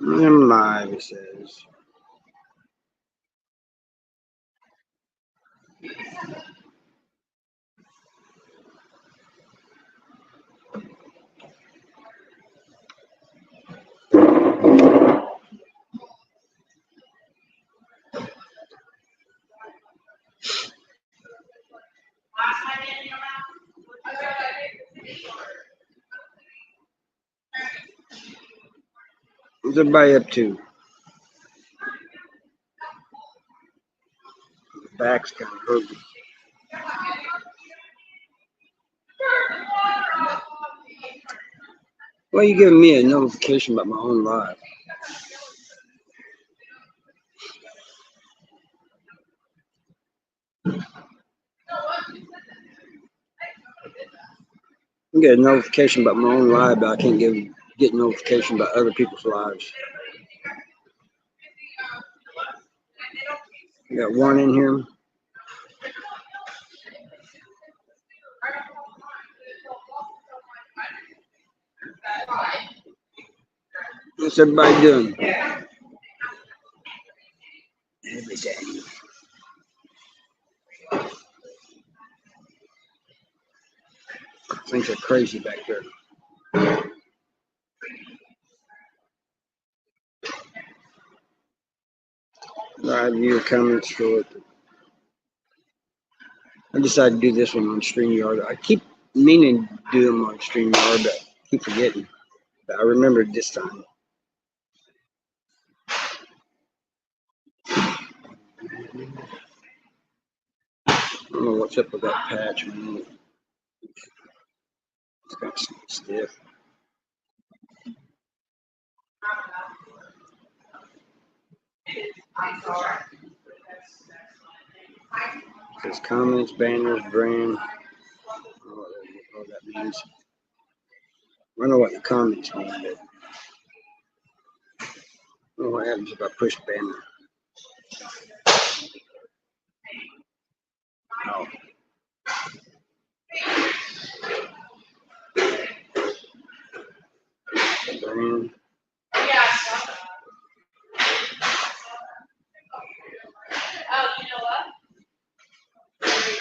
I'm live, it says. What's everybody up to? The back's kind of hurting. Why are you giving me a notification about my own live? I get a notification about my own live, but I can't get notification about other people's lives. I got one in here. What's everybody doing? Every day. Things are crazy back there. Live view comments for it. I decided to do this one on StreamYard. I keep meaning to do them on StreamYard, but I keep forgetting. But I remembered this time. I don't know what's up with that patch, man. It's got some stiff. It says comments, banners, brand. I don't know what that means. I don't know what the comments mean, but I don't know what happens if I push banner. Oh. Brand.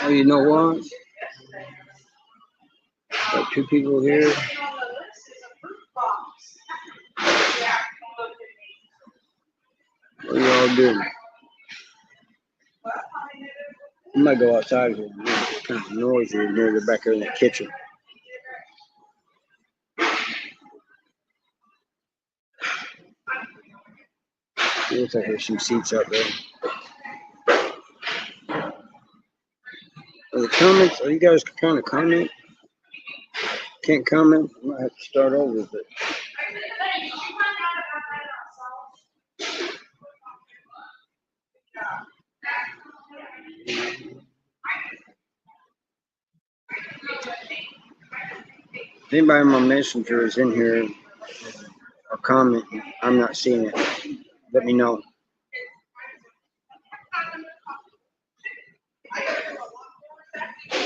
Oh, you know what? Got two people here. What are y'all doing? I might go outside here. It's kind of noisy near the back there in the kitchen. Looks like there's some seats out there. Are the comments? Are you guys trying to comment? Can't comment? I might have to start over, but. If anybody in my messenger is in here or comment, I'm not seeing it. Let me know.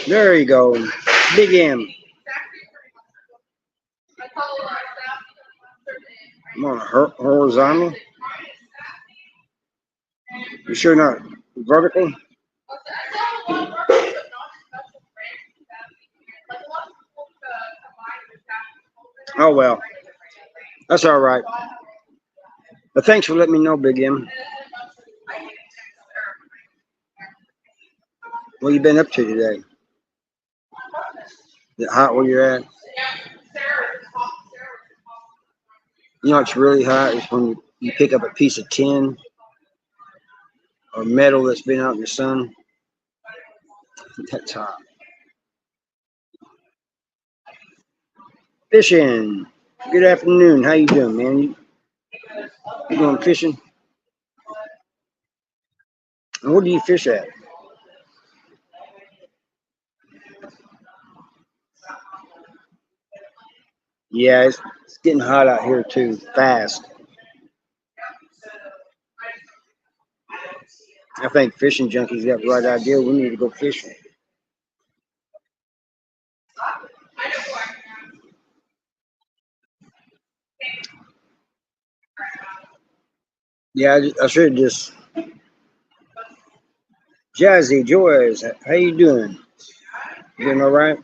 There you go. Big M. I'm on a horizontal. You sure not vertical? Oh well, that's all right. But thanks for letting me know, Big M. What you been up to today? Is it hot where you're at? You know what's really hot is when you pick up a piece of tin or metal that's been out in the sun. That's hot. Fishing. Good afternoon. How you doing, man? You going fishing? And where do you fish at? Yeah, it's getting hot out here too, fast. I think fishing junkies got the right idea. We need to go fishing. Yeah, I should have just Jazzy Joyce. How you doing? Doing all right?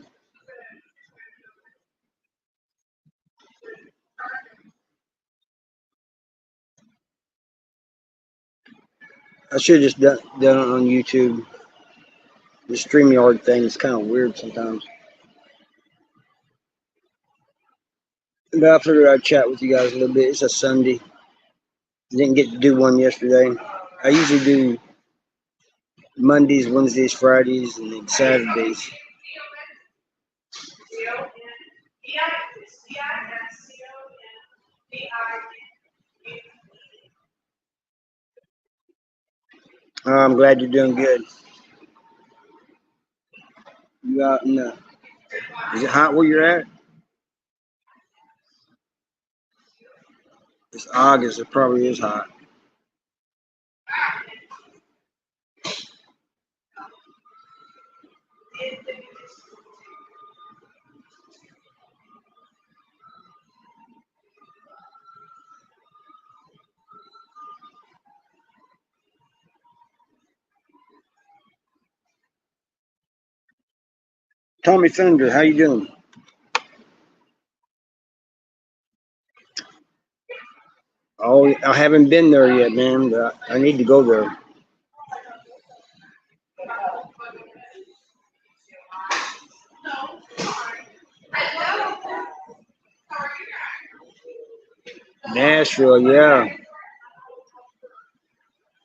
I should have just done it on YouTube. The StreamYard thing is kind of weird sometimes. But I figured I'd chat with you guys a little bit. It's a Sunday. Didn't get to do one yesterday. I usually do Mondays, Wednesdays, Fridays, and then Saturdays. I'm glad you're doing good. You out in the, is it hot where you're at? It's August. It probably is hot. Tommy Fender, how you doing? Oh, I haven't been there yet, man. But I need to go there. Nashville, yeah.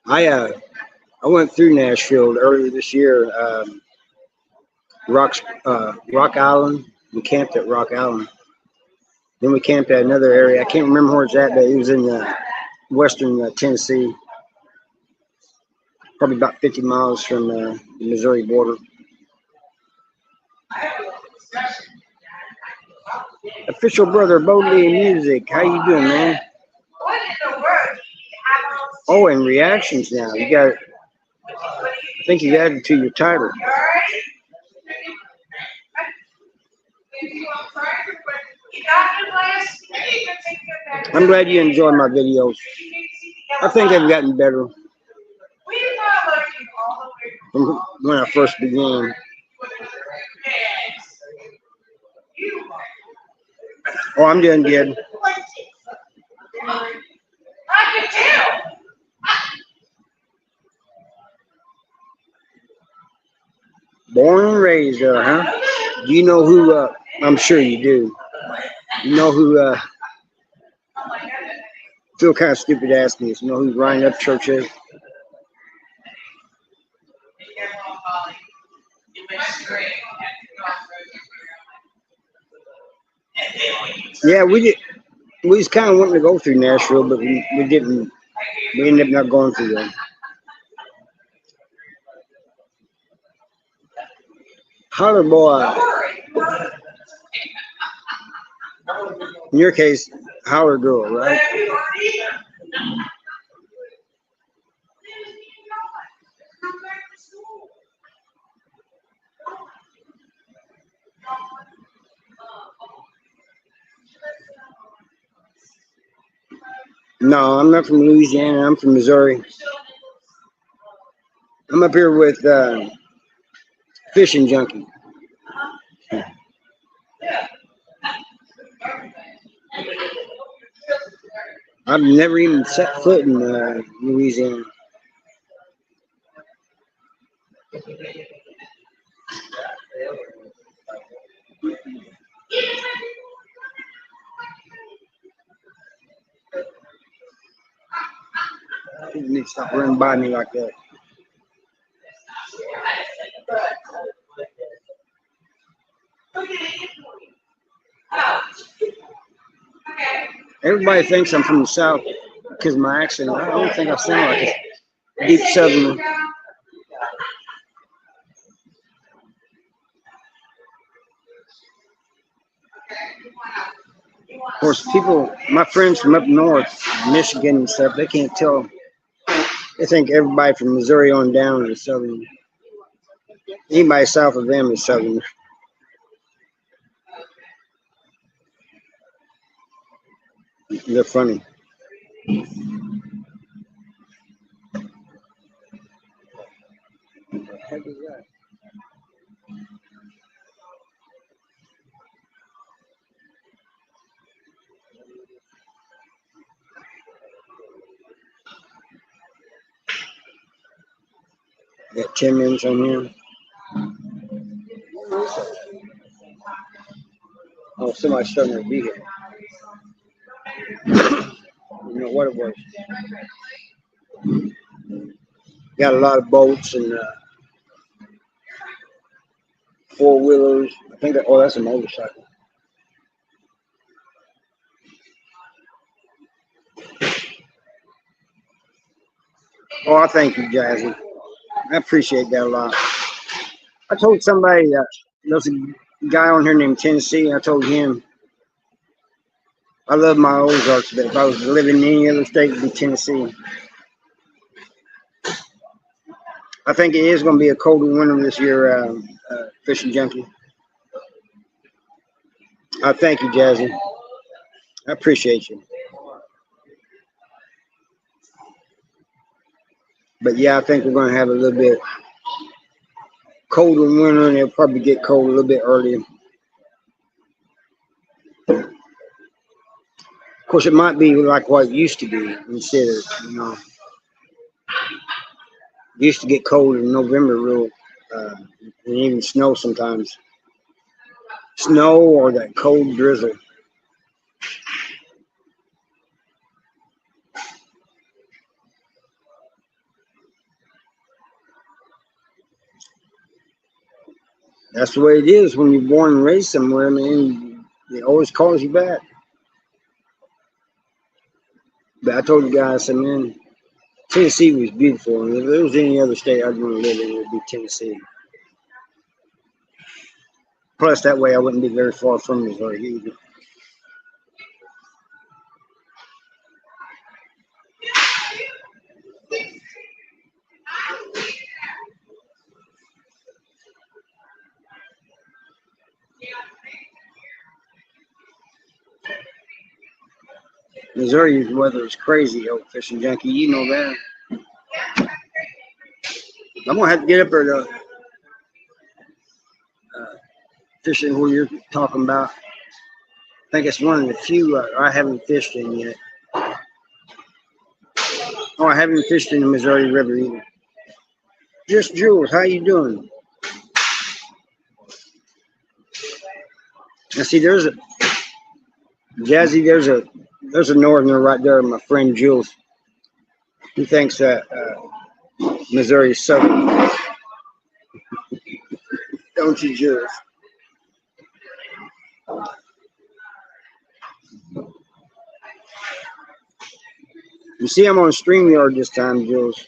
I uh, I went through Nashville earlier this year. Rock Island. We camped at Rock Island. Then we camped at another area. I can't remember where it's at, but it was in western Tennessee, probably about 50 miles from the Missouri border. Official brother Bodley Music, how you doing, man? Oh, and reactions now. You got, I think you added to your title. I'm glad you enjoy my videos. I think they've gotten better from when I first began. Oh, I'm doing good. Born and raised there, huh? Do you know who? I'm sure you do. You know who? Feel kind of stupid asking this. You know who Ryan Upchurch is? Yeah, we did. We was kind of wanting to go through Nashville, but we didn't. We ended up not going through them. Holler boy. In your case, holler girl, right? No, I'm not from Louisiana. I'm from Missouri. I'm up here with Fishing Junkie. I've never even set foot in Louisiana. People need to stop running by me like that. Everybody thinks I'm from the South because of my accent. I don't think I sound like a deep Southerner. Of course, people, my friends from up north, Michigan and stuff, they can't tell. They think everybody from Missouri on down is Southern. Anybody south of them is Southern. They're funny. Got 10 minutes on here. Oh, somebody's starting to be here. You know what it was. Got a lot of boats and four-wheelers. I think that, oh, that's a motorcycle. Oh, I thank you, Jazzy. I appreciate that a lot. I told somebody there's a guy on here named Tennessee. I told him I love my Ozarks, but if I was living in any other state, it'd be Tennessee. I think it is going to be a colder winter this year, Fishing Junkie. I thank you, Jazzy. I appreciate you. But yeah, I think we're going to have a little bit colder winter, and it'll probably get cold a little bit earlier. Of course, it might be like what it used to be instead of, it used to get cold in November, and even snow sometimes. Snow or that cold drizzle. That's the way it is when you're born and raised somewhere, man. It always calls you back. But I told the guy, I said, man, Tennessee was beautiful. And if there was any other state I'd want to live in, it would be Tennessee. Plus, that way I wouldn't be very far from Missouri either. Missouri's weather is crazy, old Fishing Junkie. You know that. I'm going to have to get up there to fishing where you're talking about. I think it's one of the few I haven't fished in yet. Oh, I haven't fished in the Missouri River either. Just Jules, how you doing? Now see, there's a Jazzy. There's a northerner right there. My friend Jules. He thinks that Missouri is southern. Don't you, Jules? You see, I'm on StreamYard this time, Jules.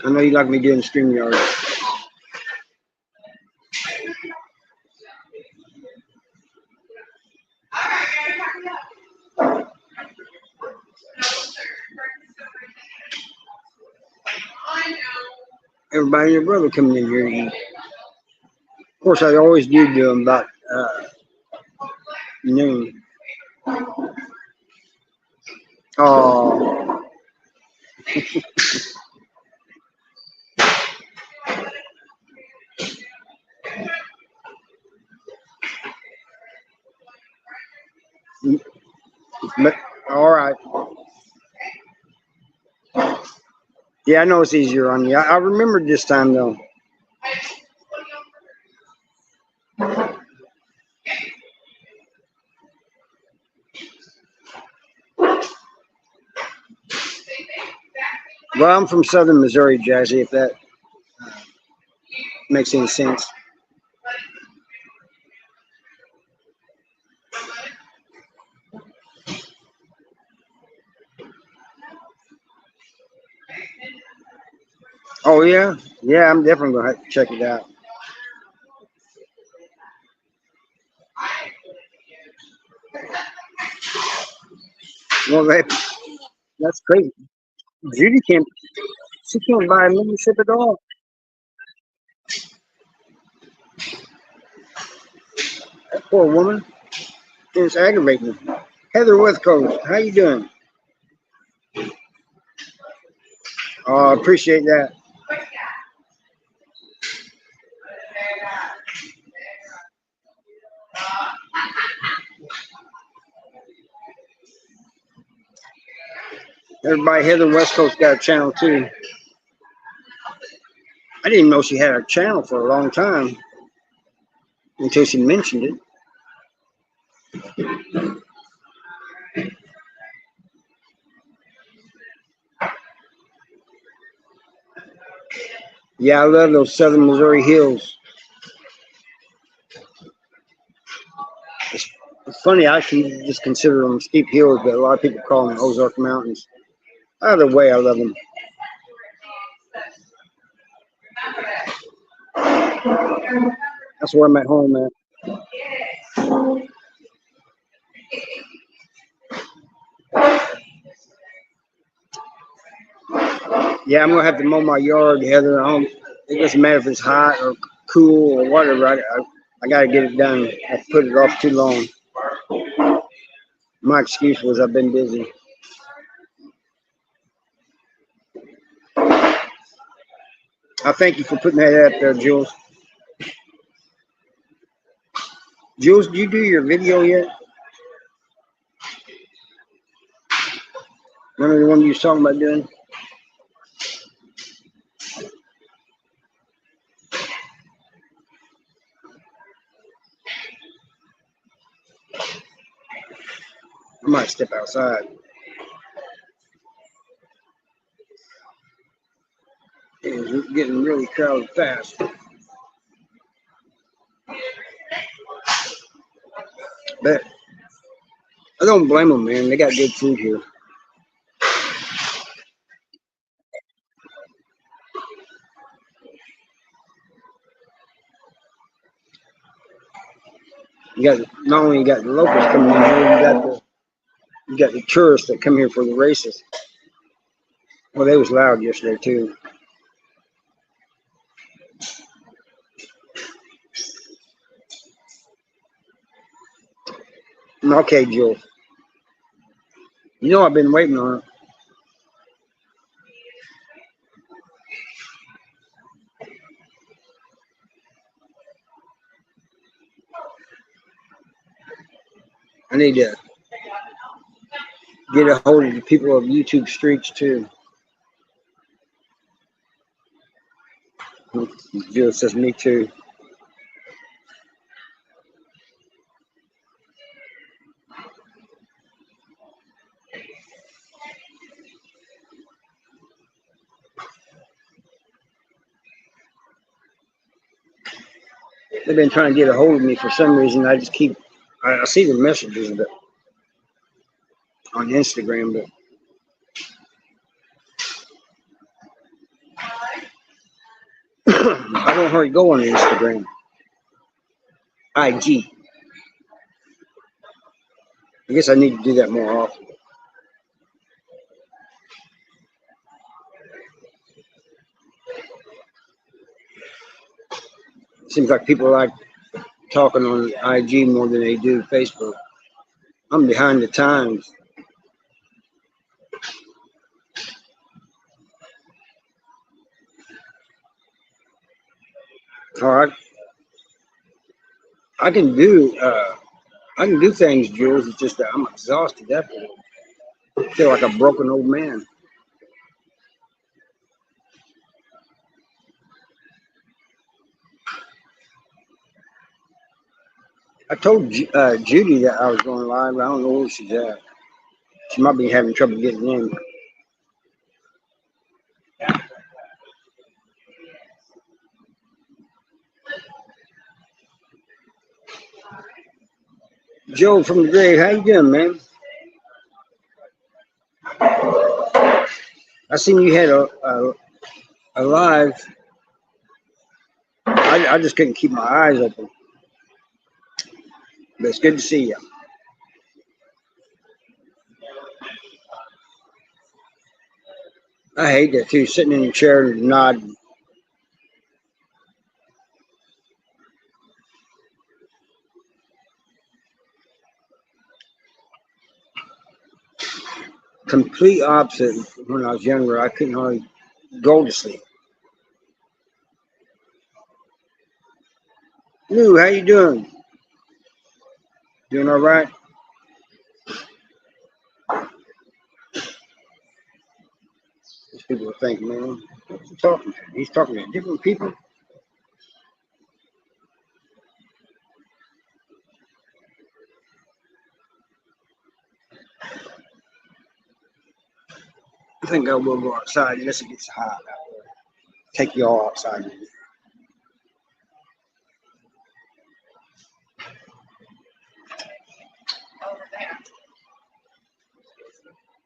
I know you like me doing StreamYard. Everybody and your brother coming in here to eat. Of course, I always do them about noon. Oh. But, all right. Yeah, I know it's easier on you. I remembered this time, though. Well, I'm from southern Missouri, Jazzy, if that makes any sense. Oh, yeah? Yeah, I'm definitely going to have to check it out. Well, that's crazy. Judy she can't buy a membership at all. That poor woman. It's aggravating. Heather West Coast, how you doing? Oh, I appreciate that. Everybody, Heather West Coast got a channel too. I didn't know she had a channel for a long time until she mentioned it. Yeah, I love those southern Missouri hills. It's funny, I can just consider them steep hills, but a lot of people call them Ozark Mountains. Either way, I love them. That's where I'm at home at. Yeah, I'm gonna have to mow my yard, Heather. It doesn't matter if it's hot or cool or whatever. I gotta get it done. I put it off too long. My excuse was I've been busy. I thank you for putting that up there, Jules. Jules, did you do your video yet? Remember the one you was talking about doing? I might step outside. It's getting really crowded fast. But I don't blame them, man. They got good food here. You got not only you got the locals coming in here, you got the tourists that come here for the races. Well, they was loud yesterday too. Okay, Joe. You know I've been waiting on it. I need to get a hold of the people of YouTube streets too. Jill says me too. They've been trying to get a hold of me for some reason. I see the messages but on Instagram, but I don't hardly go on Instagram. IG. I guess I need to do that more often. Seems like people like talking on IG more than they do Facebook. I'm behind the times. All right, I can do I can do things, Jules. It's just that I'm exhausted after it. I feel like a broken old man. I told Judy that I was going live. I don't know where she's at. She might be having trouble getting in. Joe from the grave, how you doing, man? I seen you had a live. I just couldn't keep my eyes open. But it's good to see you. I hate that too, sitting in a chair and nodding. Complete opposite when I was younger. I couldn't hardly go to sleep. Lou, how you doing? Doing all right? People will think, man, what's he talking to? He's talking to different people. I think I will go outside unless it gets hot out there. Take y'all outside.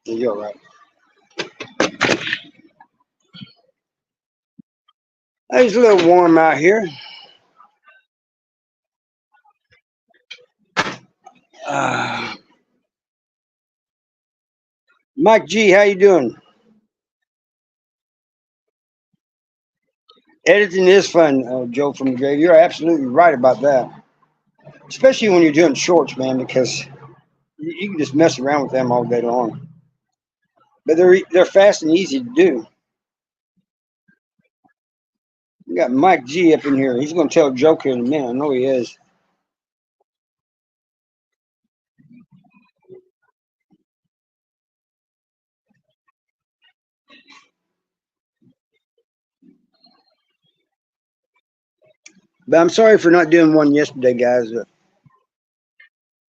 You're right. It's a little warm out here. Uh, Mike G, how you doing? Editing is fun, Joe from the grave. You're absolutely right about that. Especially when you're doing shorts, man, because you can just mess around with them all day long. But they're fast and easy to do. We got Mike G up in here. He's going to tell a joke here in a minute. I know he is. But I'm sorry for not doing one yesterday, guys.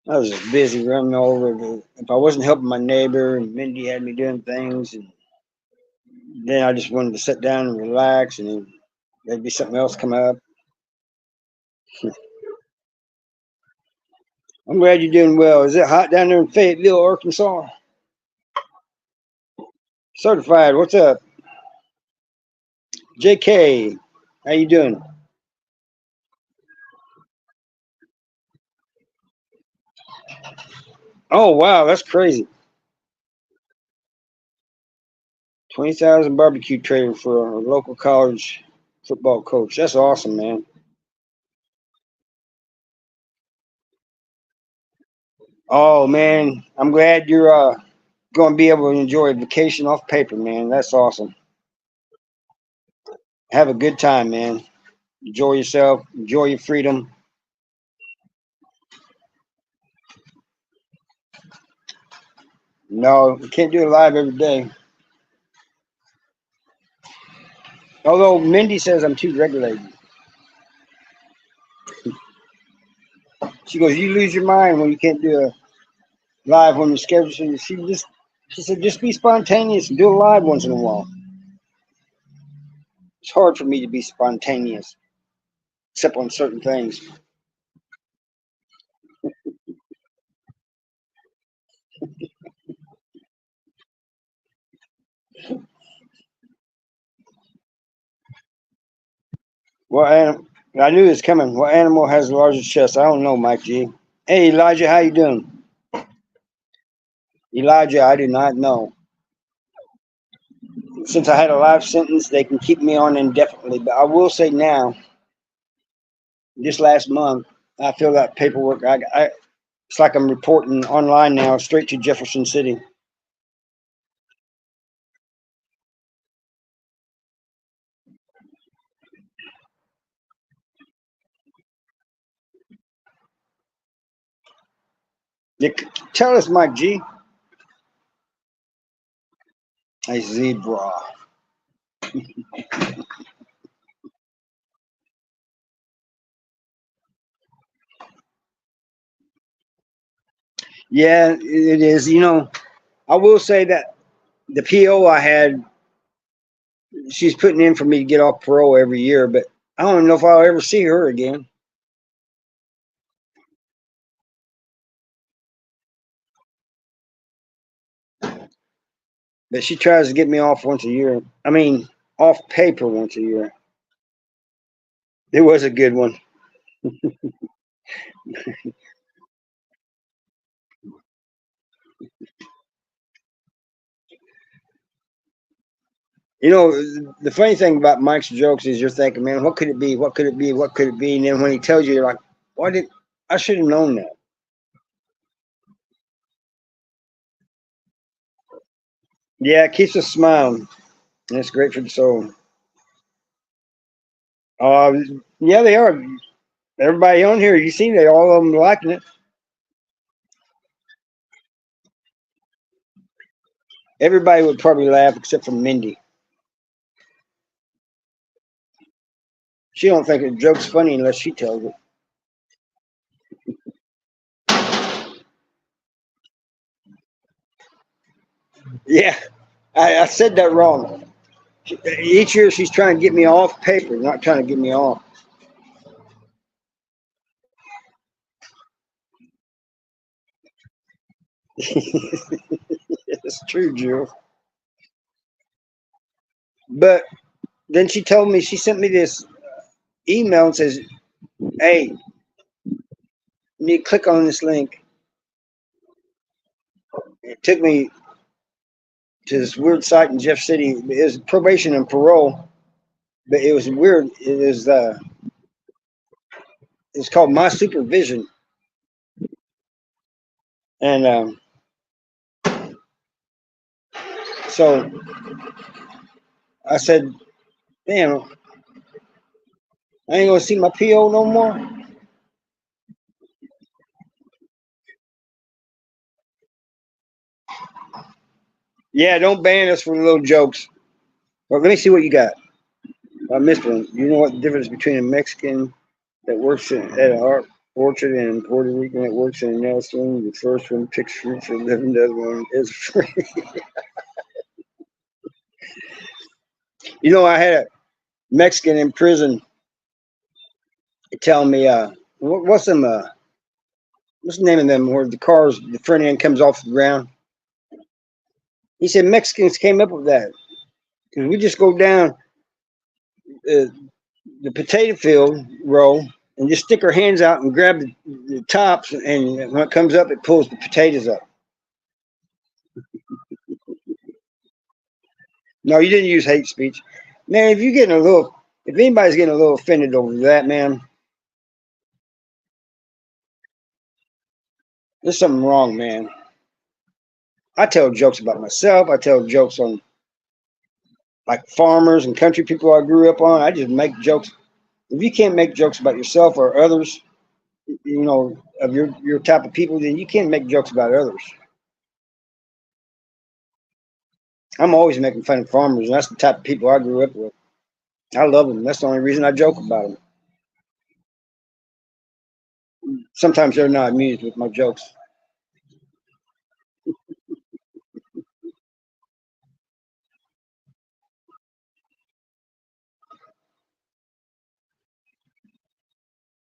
I was just busy running over. If I wasn't helping my neighbor, and Mindy had me doing things, and then I just wanted to sit down and relax, and then there'd be something else come up. I'm glad you're doing well. Is it hot down there in Fayetteville, Arkansas? Certified. What's up, JK? How you doing? Oh wow, that's crazy. 20,000 barbecue trailer for a local college football coach. That's awesome, man. Oh man, I'm glad you're going to be able to enjoy a vacation off paper, man. That's awesome. Have a good time, man. Enjoy yourself. Enjoy your freedom. No, we can't do it live every day. Although Mindy says I'm too regulated. She goes, "You lose your mind when you can't do a live when the schedule." She said, "Just be spontaneous and do a live once in a while." It's hard for me to be spontaneous, except on certain things. Well, I knew it's coming. What animal has the largest chest? I don't know, Mike G. Hey, Elijah, how you doing? Elijah, I do not know. Since I had a life sentence, they can keep me on indefinitely. But I will say now, this last month, I filled out paperwork. It's like I'm reporting online now, straight to Jefferson City. You, tell us, Mike G. A zebra. Yeah, it is. I will say that the PO I had, she's putting in for me to get off parole every year, but I don't know if I'll ever see her again. But she tries to get me off once a year. I mean, off paper once a year. It was a good one. The funny thing about Mike's jokes is you're thinking, man, what could it be? What could it be? What could it be? And then when he tells you, you're like, why did I should have known that? Yeah, it keeps us smiling. And it's great for the soul. Uh, yeah, they are. Everybody on here, you see, they all of them liking it. Everybody would probably laugh except for Mindy. She don't think a joke's funny unless she tells it. Yeah, I said that wrong. Each year she's trying to get me off paper, not trying to get me off. It's true, Jill. But then she told me, she sent me this email and says, hey, you need to click on this link. It took me to this weird site in Jeff City. It was probation and parole, but it was weird. It's called My Supervision. And so I said, damn, I ain't gonna see my PO no more. Yeah, don't ban us for little jokes. Well, let me see what you got. I missed one. You know what the difference between a Mexican that works at an art orchard and a Puerto Rican that works in a nail salon? The first one picks fruit for a living, the other one is free. You know, I had a Mexican in prison tell me, what's them, what's the name of them where the cars, the front end comes off the ground? He said Mexicans came up with that because we just go down uh, the potato field row and just stick our hands out and grab the tops, and when it comes up, it pulls the potatoes up. No, you didn't use hate speech, man. If anybody's getting a little offended over that, man, there's something wrong, man. I tell jokes about myself. I tell jokes on like farmers and country people I grew up on. I just make jokes. If you can't make jokes about yourself or others, of your type of people, then you can't make jokes about others. I'm always making fun of farmers, and that's the type of people I grew up with. I love them. That's the only reason I joke about them. Sometimes they're not amused with my jokes.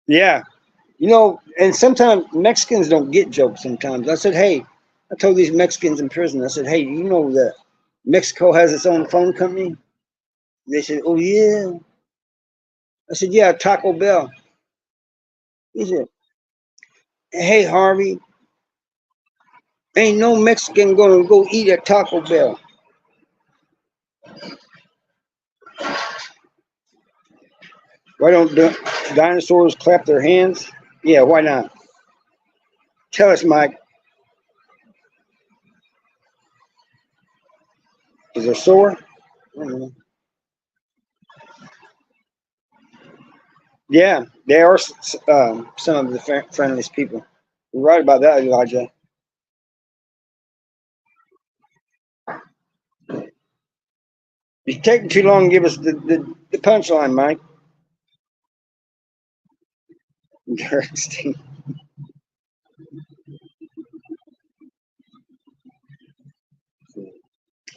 Yeah, and sometimes Mexicans don't get jokes. Sometimes I said, "Hey," I told these Mexicans in prison. I said, "Hey, you know that Mexico has its own phone company?" They said, "Oh yeah." I said, "Yeah, Taco Bell." He said, "Hey Harvey, ain't no Mexican gonna go eat at Taco Bell." Why don't dinosaurs clap their hands? Yeah, why not? Tell us, Mike. Is it sore? Mhm. Yeah, they are some of the friendliest people. You're right about that, Elijah. You're taking too long to give us the punchline, Mike. Interesting.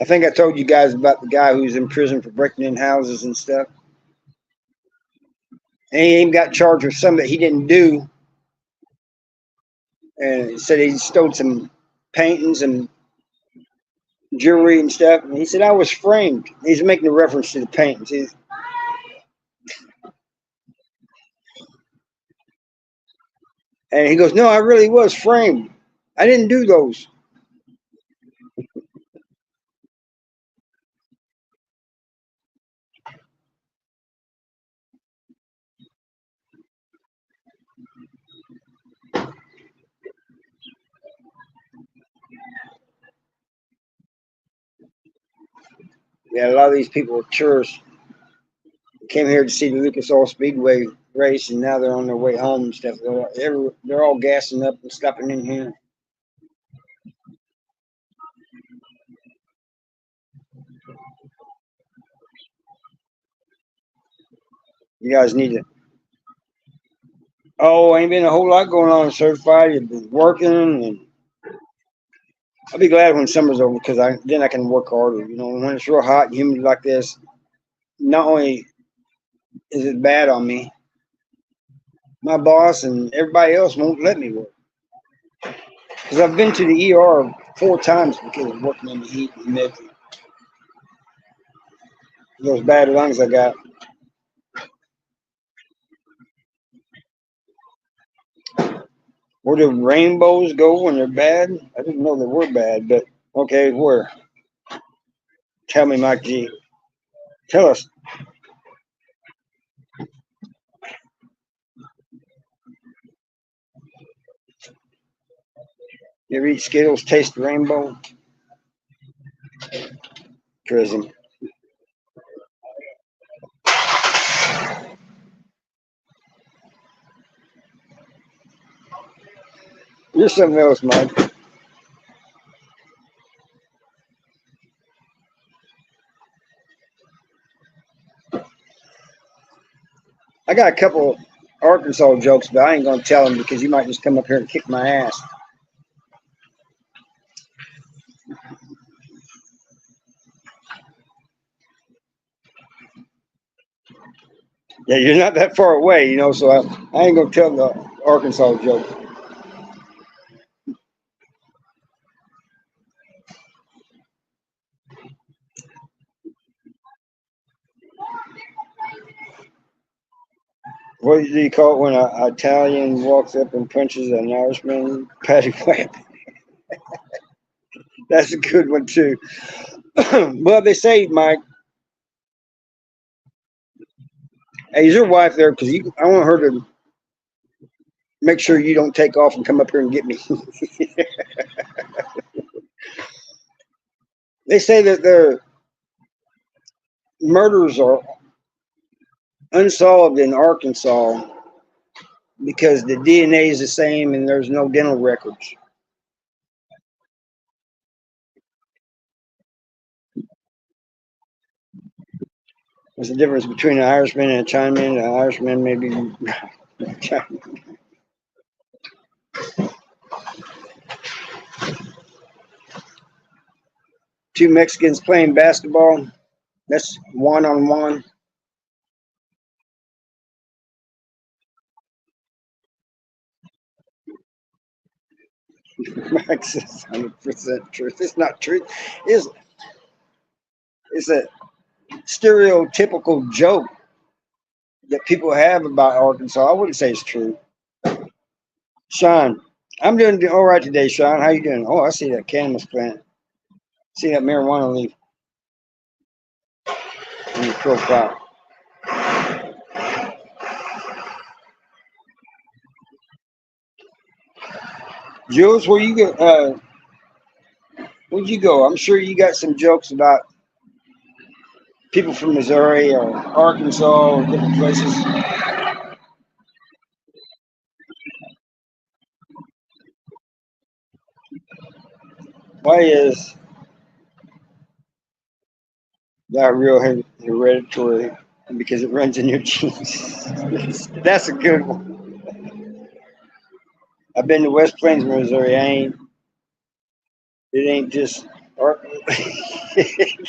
I think I told you guys about the guy who's in prison for breaking in houses and stuff. And he even got charged with something that he didn't do. And he said he stole some paintings and jewelry and stuff. And he said, I was framed. He's making a reference to the paintings. And he goes, no, I really was framed. I didn't do those. Yeah, a lot of these people are tourists. Came here to see the Lucas Oil Speedway race, and now they're on their way home and stuff. They're all gassing up and stopping in here. You guys need to. Oh, ain't been a whole lot going on certified. You've been working, and I'll be glad when summer's over because then I can work harder. You know, when it's real hot and humid like this, not only is it bad on me, my boss and everybody else won't let me work because I've been to the ER 4 times because of working in the heat and humidity. Those bad lungs I got. Where do rainbows go when they're bad? I didn't know they were bad, but okay, where? Tell me, Mike G. Tell us. You ever eat Skittles, taste the rainbow? Prism. You're something else, Mike. I got a couple Arkansas jokes, but I ain't gonna tell them because you might just come up here and kick my ass. Yeah, you're not that far away, you know, so I ain't gonna tell the Arkansas joke. What do you call it when an Italian walks up and punches an Irishman? Patty whap. That's a good one too. Well, they say, Mike, hey, is your wife there? Because I want her to make sure you don't take off and come up here and get me. They say that their murders are unsolved in Arkansas because the DNA is the same and there's no dental records. There's a difference between an Irishman and a Chinaman. An Irishman maybe two Mexicans playing basketball. That's one on one. Max is 100% truth. It's not truth. It's it's a stereotypical joke that people have about Arkansas. I wouldn't say it's true. Sean, I'm doing all right today, Sean. How you doing? Oh, I see that cannabis plant. See that marijuana leaf in your profile. Jules, where you go? Where'd you go? I'm sure you got some jokes about people from Missouri or Arkansas or different places. Why is that real hereditary? Because it runs in your genes. That's a good one. I've been to West Plains, Missouri. It ain't just.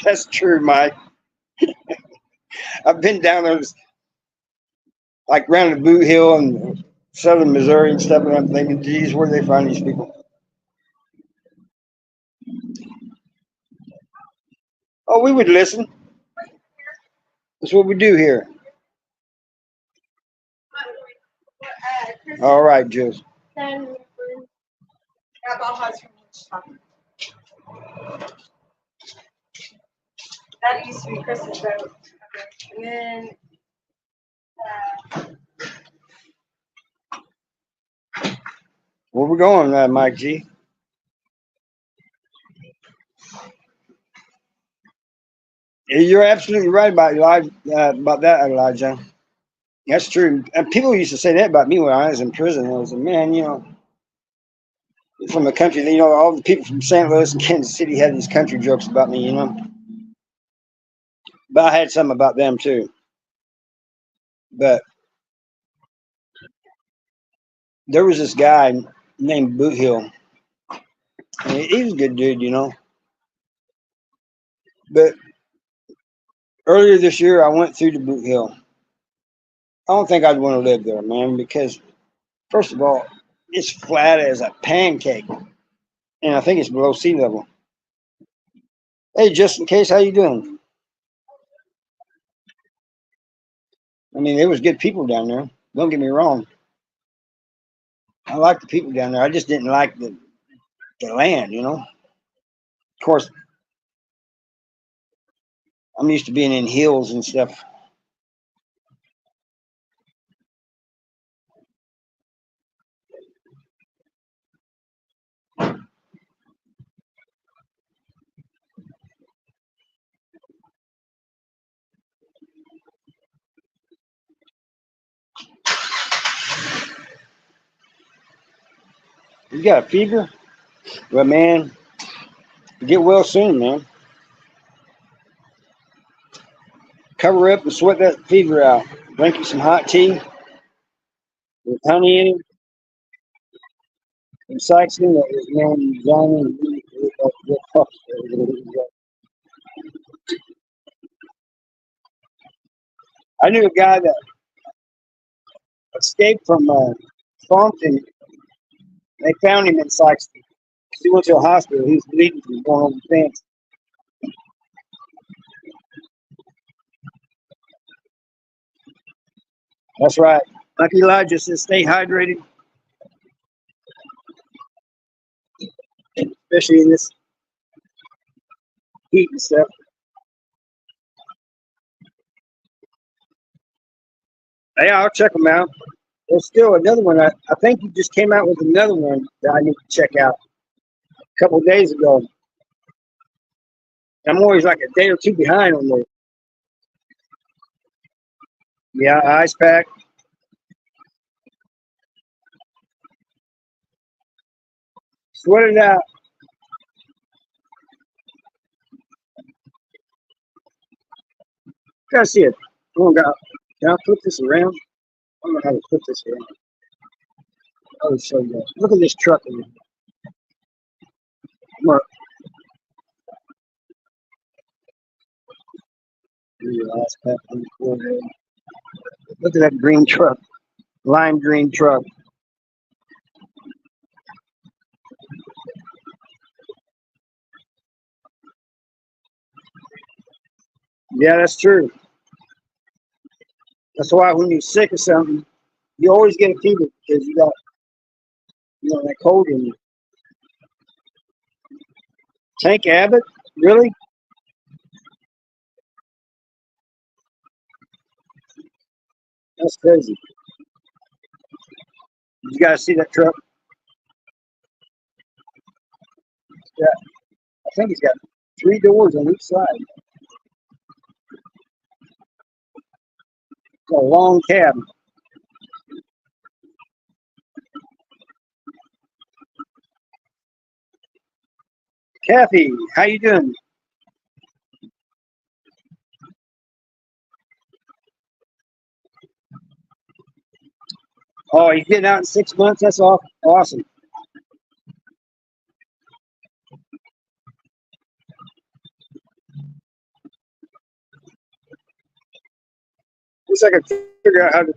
That's true, Mike. I've been down there, like around the Boot Hill and southern Missouri and stuff, and I'm thinking, geez, where do they find these people? Oh, we would listen. That's what we do here. All right, Jules. That used to be Chris's boat. And then where we going, Mike G? You're absolutely right about Elijah, about that, Elijah. That's true. And people used to say that about me when I was in prison. I was like, man, you know, from the country, you know, all the people from St. Louis and Kansas City had these country jokes about me, you know. But I had some about them too. But there was this guy named Boot Hill. And he was a good dude, you know. But earlier this year, I went through the Boot Hill. I don't think I'd want to live there, man, because first of all, it's flat as a pancake, and I think it's below sea level. Hey, just in case, how you doing? I mean, there was good people down there. Don't get me wrong. I like the people down there. I just didn't like the land, you know. Of course, I'm used to being in hills and stuff. You got a fever? Well, man, get well soon, man. Cover up and sweat that fever out. Drink you some hot tea with honey in it. And Saxon, that was man, Johnny. I knew a guy that escaped from Compton. They found him in Saxon. He went to a hospital. He was bleeding from going over the fence. That's right. Like Elijah says, stay hydrated, especially in this heat and stuff. Yeah, I'll check them out. There's still another one. I think you just came out with another one that I need to check out a couple of days ago. I'm always like a day or two behind on those. Yeah, ice pack. Sweat it out. Gotta see it. Oh, God. Can I flip this around? I don't know how to flip this around. I'll show you. Look at this truck. Look, ice pack on the corner. Look at that green truck. Lime green truck. Yeah, that's true. That's why when you're sick or something, you always get a fever because you got that cold in you. Tank Abbott, really? That's crazy. You got to see that truck. Yeah, I think he's got 3 doors on each side. It's a long cab. Kathy, how you doing? Oh, he's getting out in 6 months. That's awesome. Wish I could figure out how to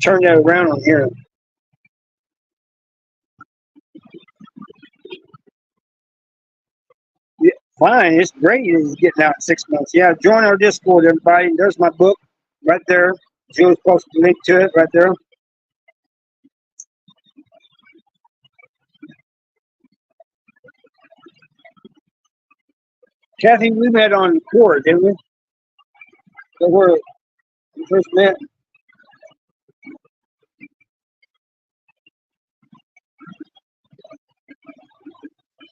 turn that around on here. Yeah, fine, it's great. He's getting out in 6 months. Yeah, join our Discord, everybody. There's my book right there. Julie's posted a link to it right there. Kathy, we met on Quora, didn't we? So where we first met.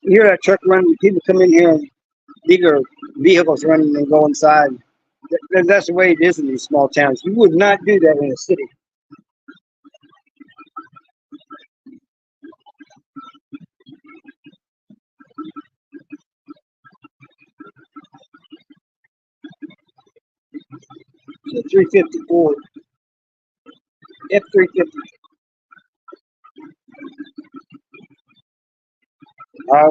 You hear that truck running, people come in here and leave their vehicles running and go inside. That's the way it is in these small towns. You would not do that in a city. So 354. F-350. Uh,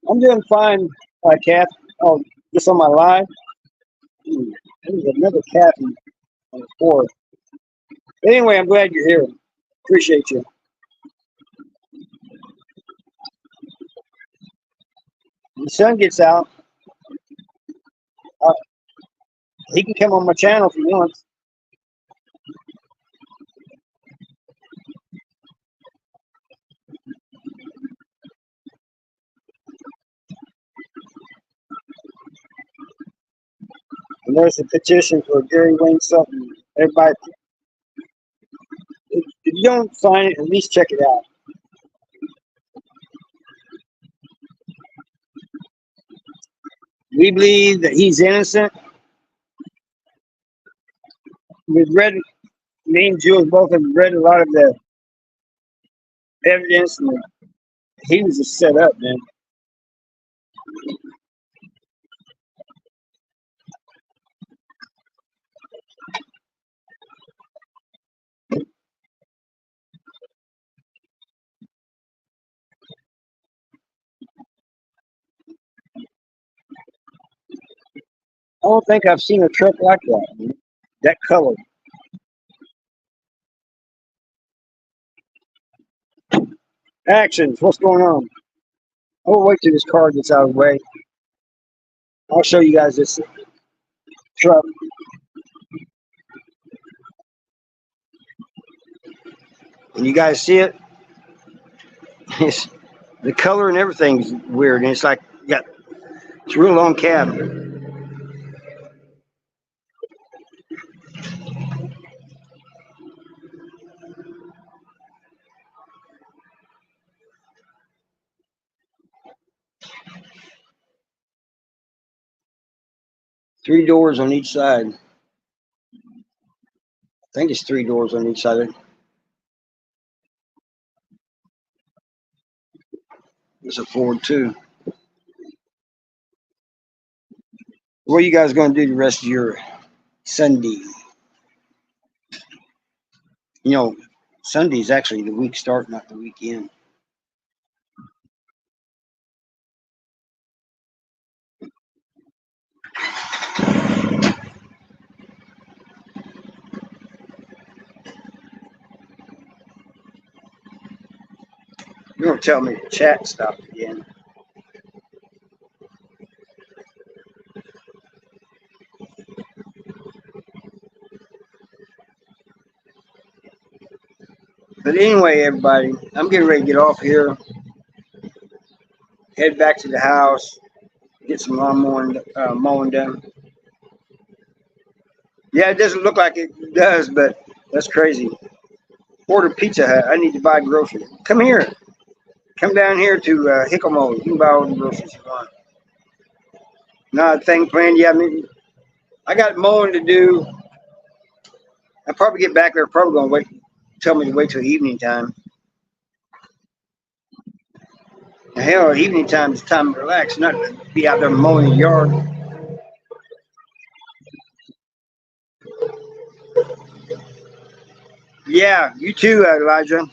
I'm doing fine, Kath. Oh, just on my live. There's another Kathy on the floor. But anyway, I'm glad you're here. Appreciate you. When the sun gets out, uh, he can come on my channel if he wants. And there's a petition for Gary Wayne Sutton. Everybody, if you don't sign it, at least check it out. We believe that he's innocent. We've read, me and Jules both have read a lot of the evidence, and he was just set up, man. I don't think I've seen a truck like that, man. That color. Actions, what's going on? I'll wait till this car gets out of the way. I'll show you guys this truck. And you guys see it? It's, the color and everything's weird, and it's like it's a real long cab. 3 doors on each side. I think it's 3 doors on each side. It's a Ford too. What are you guys going to do the rest of your Sunday? You know, Sunday is actually the week start, not the weekend. You're going to tell me the chat stopped again. But anyway, everybody, I'm getting ready to get off here, head back to the house, get some lawn mowing done. Yeah, it doesn't look like it does, but that's crazy. Order Pizza Hut. I need to buy groceries. Come here. Come down here to Hickamo. You can buy all the groceries you want. Not a thing planned. Yeah, I got mowing to do. I'll probably get back there. Probably going to wait. Tell me to wait till evening time. Hell, evening time is time to relax, not to be out there mowing the yard. Yeah, you too, Elijah.